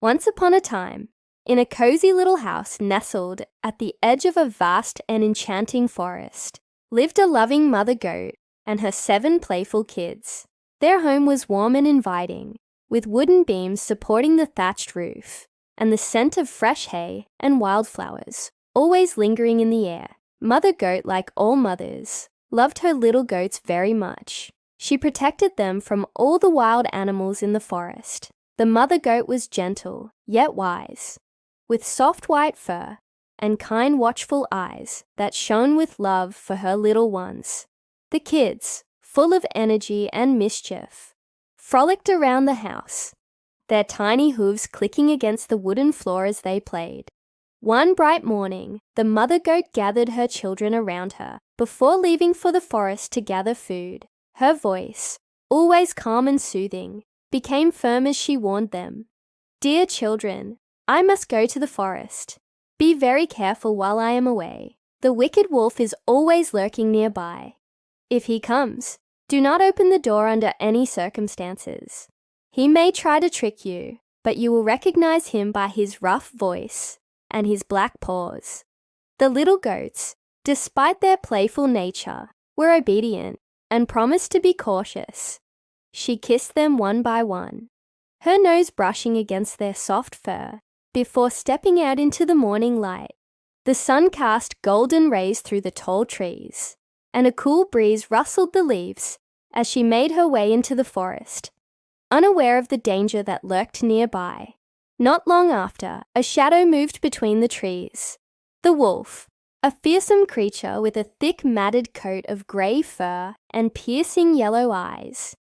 Once upon a time, in a cozy little house nestled at the edge of a vast and enchanting forest, lived a loving mother goat and her 7 playful kids. Their home was warm and inviting, with wooden beams supporting the thatched roof, and the scent of fresh hay and wildflowers always lingering in the air. Mother goat, like all mothers, loved her little goats very much. She protected them from all the wild animals in the forest. The mother goat was gentle, yet wise, with soft white fur and kind watchful eyes that shone with love for her little ones. The kids, full of energy and mischief, frolicked around the house, their tiny hooves clicking against the wooden floor as they played. One bright morning, the mother goat gathered her children around her before leaving for the forest to gather food. Her voice, always calm and soothing, became firm as she warned them. "Dear children, I must go to the forest. Be very careful while I am away. The wicked wolf is always lurking nearby. If he comes, do not open the door under any circumstances. He may try to trick you, but you will recognize him by his rough voice and his black paws." The little goats, despite their playful nature, were obedient and promised to be cautious. She kissed them one by one, her nose brushing against their soft fur, before stepping out into the morning light. The sun cast golden rays through the tall trees, and a cool breeze rustled the leaves as she made her way into the forest, unaware of the danger that lurked nearby. Not long after, a shadow moved between the trees. The wolf, a fearsome creature with a thick matted coat of grey fur and piercing yellow eyes,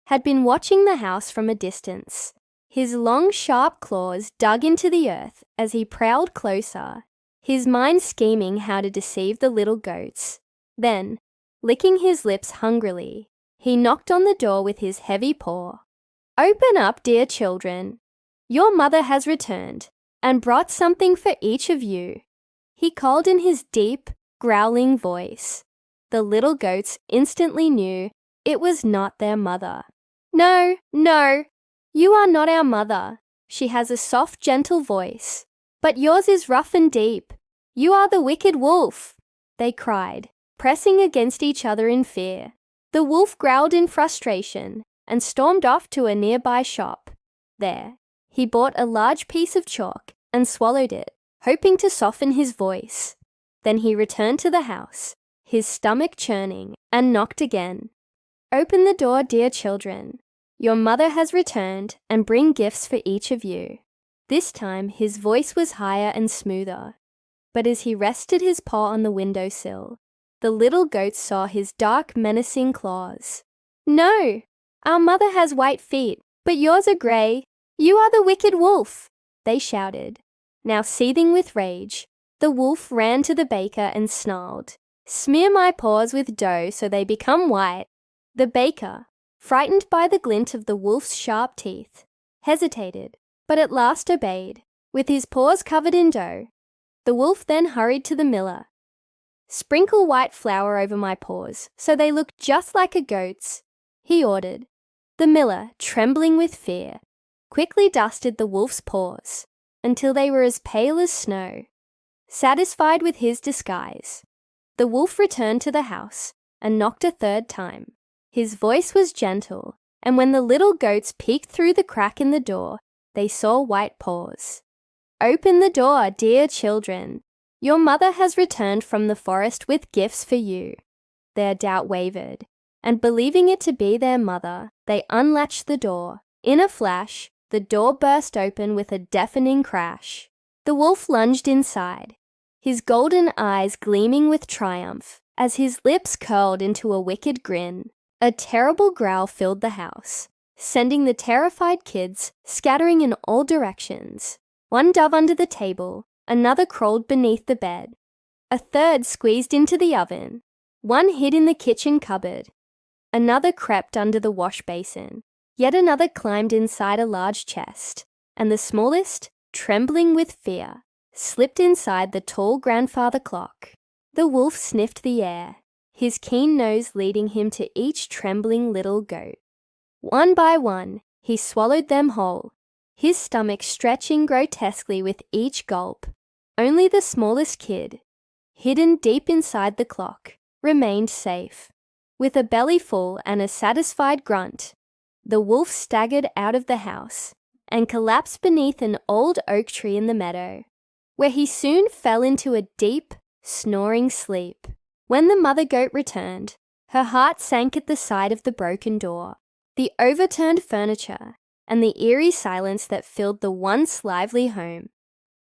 had been watching the house from a distance. His long, sharp claws dug into the earth as he prowled closer, his mind scheming how to deceive the little goats. Then, licking his lips hungrily, he knocked on the door with his heavy paw. "Open up, dear children. Your mother has returned and brought something for each of you," he called in his deep, growling voice. The little goats instantly knew it was not their mother. "No, no, you are not our mother. She has a soft, gentle voice, but yours is rough and deep. You are the wicked wolf," they cried, pressing against each other in fear. The wolf growled in frustration and stormed off to a nearby shop. There, he bought a large piece of chalk and swallowed it, hoping to soften his voice. Then he returned to the house, his stomach churning, and knocked again. "Open the door, dear children. Your mother has returned and bring gifts for each of you." This time his voice was higher and smoother, but as he rested his paw on the windowsill, the little goats saw his dark, menacing claws. "No, our mother has white feet, but yours are grey. You are the wicked wolf," they shouted. Now seething with rage, the wolf ran to the baker and snarled, "Smear my paws with dough so they become white." The baker, frightened by the glint of the wolf's sharp teeth, hesitated, but at last obeyed, with his paws covered in dough. The wolf then hurried to the miller. "Sprinkle white flour over my paws so they look just like a goat's," he ordered. The miller, trembling with fear, quickly dusted the wolf's paws until they were as pale as snow. Satisfied with his disguise, the wolf returned to the house and knocked a 3rd time. His voice was gentle, and when the little goats peeked through the crack in the door, they saw white paws. "Open the door, dear children. Your mother has returned from the forest with gifts for you." Their doubt wavered, and believing it to be their mother, they unlatched the door. In a flash, the door burst open with a deafening crash. The wolf lunged inside, his golden eyes gleaming with triumph as his lips curled into a wicked grin. A terrible growl filled the house, sending the terrified kids scattering in all directions. One dove under the table, another crawled beneath the bed, a 3rd squeezed into the oven, one hid in the kitchen cupboard, another crept under the wash basin, yet another climbed inside a large chest, and the smallest, trembling with fear, slipped inside the tall grandfather clock. The wolf sniffed the air, his keen nose leading him to each trembling little goat. One by one, he swallowed them whole, his stomach stretching grotesquely with each gulp. Only the smallest kid, hidden deep inside the clock, remained safe. With a belly full and a satisfied grunt, the wolf staggered out of the house and collapsed beneath an old oak tree in the meadow, where he soon fell into a deep, snoring sleep. When the mother goat returned, her heart sank at the sight of the broken door, the overturned furniture, and the eerie silence that filled the once lively home.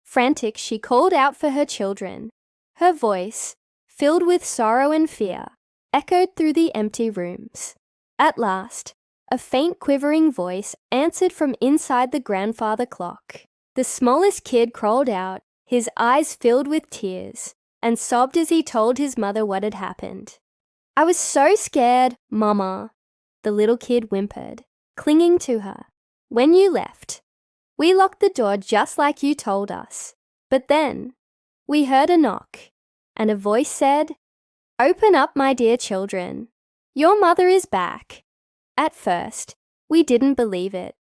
Frantic, she called out for her children. Her voice, filled with sorrow and fear, echoed through the empty rooms. At last, a faint quivering voice answered from inside the grandfather clock. The smallest kid crawled out, his eyes filled with tears, and sobbed as he told his mother what had happened. "I was so scared, Mama," the little kid whimpered, clinging to her. "When you left, we locked the door just like you told us. But then, we heard a knock, and a voice said, 'Open up, my dear children. Your mother is back.' At first, we didn't believe it.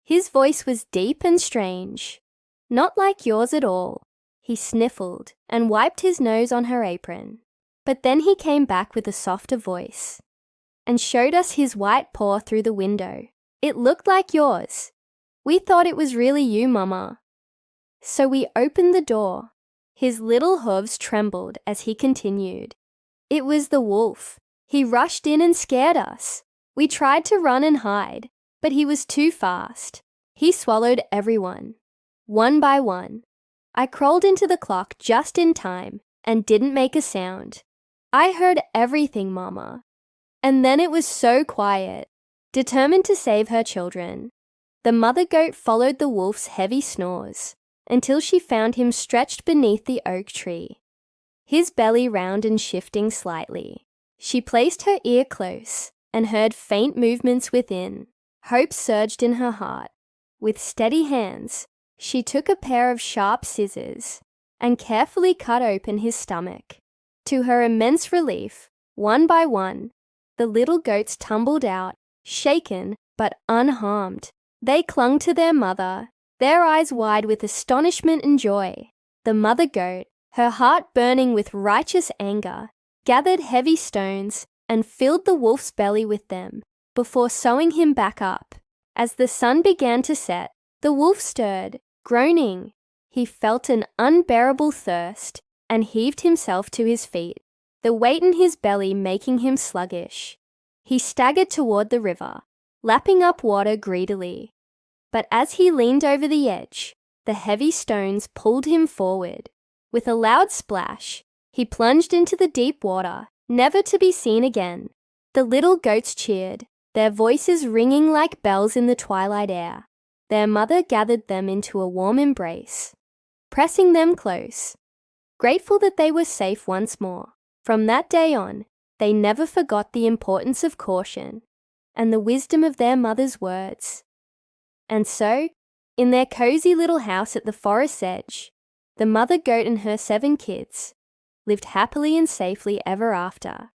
His voice was deep and strange, not like yours at all." He sniffled and wiped his nose on her apron. But then he came back with a softer voice and showed us his white paw through the window. "It looked like yours. We thought it was really you, Mama." So we opened the door. His little hooves trembled as he continued. "It was the wolf. He rushed in and scared us. We tried to run and hide, but he was too fast. He swallowed everyone, one by one. I crawled into the clock just in time and didn't make a sound. I heard everything, Mama. And then it was so quiet." Determined to save her children, the mother goat followed the wolf's heavy snores until she found him stretched beneath the oak tree, his belly round and shifting slightly. She placed her ear close and heard faint movements within. Hope surged in her heart. With steady hands, she took a pair of sharp scissors and carefully cut open his stomach. To her immense relief, one by one, the little goats tumbled out, shaken but unharmed. They clung to their mother, their eyes wide with astonishment and joy. The mother goat, her heart burning with righteous anger, gathered heavy stones and filled the wolf's belly with them before sewing him back up. As the sun began to set, the wolf stirred, groaning. He felt an unbearable thirst and heaved himself to his feet, the weight in his belly making him sluggish. He staggered toward the river, lapping up water greedily. But as he leaned over the edge, the heavy stones pulled him forward. With a loud splash, he plunged into the deep water, never to be seen again. The little goats cheered, their voices ringing like bells in the twilight air. Their mother gathered them into a warm embrace, pressing them close, grateful that they were safe once more. From that day on, they never forgot the importance of caution and the wisdom of their mother's words. And so, in their cozy little house at the forest's edge, the mother goat and her 7 kids lived happily and safely ever after.